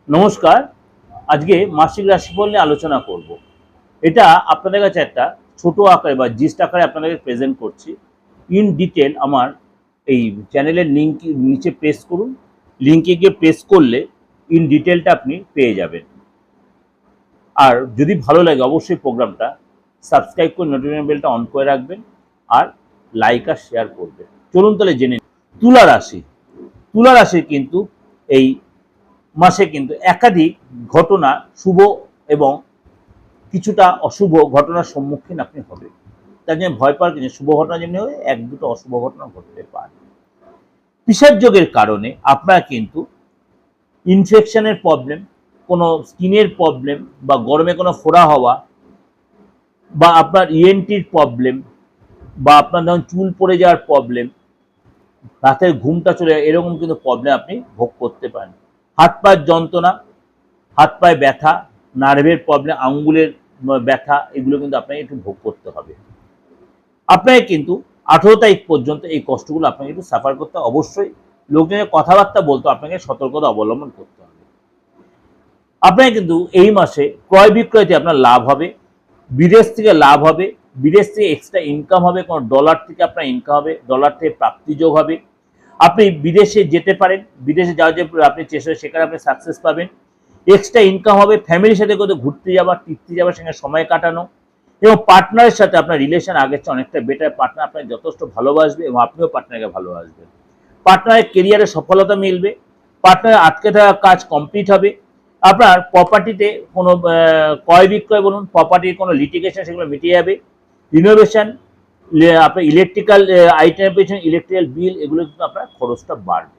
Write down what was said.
নমস্কার। আজকে মাসিক রাশিফল নিয়ে আলোচনা করব। এটা আপনাদের কাছে একটা ছোট আকারে বা জিস্ট আকারে আপনাদেরকে প্রেজেন্ট করছি। ইন ডিটেল আমার এই চ্যানেলের লিংক নিচে প্রেস করুন। লিংকে গিয়ে প্রেস করলে ইন ডিটেলটা আপনি পেয়ে যাবেন। আর যদি ভালো লাগে অবশ্যই প্রোগ্রামটা সাবস্ক্রাইব করে নোটিফিকেশন বেলটা অন করে রাখবেন আর লাইক আর শেয়ার করবেন। চলুন তাহলে জেনে তুলা রাশি। তুলা রাশির কিন্তু এই মাসে কিন্তু একাধিক ঘটনা শুভ এবং কিছুটা অশুভ ঘটনার সম্মুখীন আপনি হবেন। তার জন্য ভয় পাওয়ার কিছু, শুভ ঘটনা যেমনি হবে এক দুটো অশুভ ঘটনা ঘটতে পারে। পিসার যোগের কারণে আপনার কিন্তু ইনফেকশনের প্রবলেম, কোনো স্কিনের প্রবলেম বা গরমে কোনো ফোড়া হওয়া বা আপনার ইএনটির প্রবলেম বা আপনার ধরুন চুল পড়ে যাওয়ার প্রবলেম, রাতের ঘুমটা চলে যায়, এরকম কিন্তু প্রবলেম আপনি ভোগ করতে পারেন। হাত পায়ের যন্ত্রণা, হাত পায়ে ব্যথা, নার্ভের প্রবলেম, আঙ্গুলের ব্যথা, এগুলো কিন্তু আপনাকে একটু ভোগ করতে হবে। আপনাকে কিন্তু 18 তারিখ পর্যন্ত এই কষ্টগুলো আপনাকে একটু সাফার করতে অবশ্যই, লোকজনের কথাবার্তা বলতে আপনাকে সতর্কতা অবলম্বন করতে হবে। আপনাকে কিন্তু এই মাসে ক্রয় বিক্রয়তে আপনার লাভ হবে, বিদেশ থেকে লাভ হবে, বিদেশ থেকে এক্সট্রা ইনকাম হবে, কোনো ডলার থেকে আপনার ইনকাম হবে, ডলার থেকে প্রাপ্তিযোগ হবে। আপনি বিদেশে যেতে পারেন, বিদেশে যাওয়ার যে আপনি চেষ্টা সেখানে আপনি সাকসেস পাবেন, এক্সট্রা ইনকাম হবে, ফ্যামিলির সাথে কোথাও ঘুরতে যাওয়া, তীর্থে যাওয়ার সঙ্গে সময় কাটানো এবং পার্টনারের সাথে আপনার রিলেশন আগের চেয়ে অনেকটা বেটার। পার্টনার আপনাকে যথেষ্ট ভালোবাসবে এবং আপনিও পার্টনারকে ভালোবাসবেন। পার্টনারের কেরিয়ারে সফলতা মিলবে, পার্টনারের আটকে থাকা কাজ কমপ্লিট হবে। আপনার প্রপার্টিতে কোনো ক্রয় বিক্রয় বলুন, প্রপার্টির কোনো লিটিগেশন সেগুলো মিটে যাবে। রিনোভেশন, আপনার ইলেকট্রিক্যাল আইটেমের পেছনে ইলেকট্রিক্যাল বিল, এগুলো কিন্তু আপনার খরচটা বাড়বে।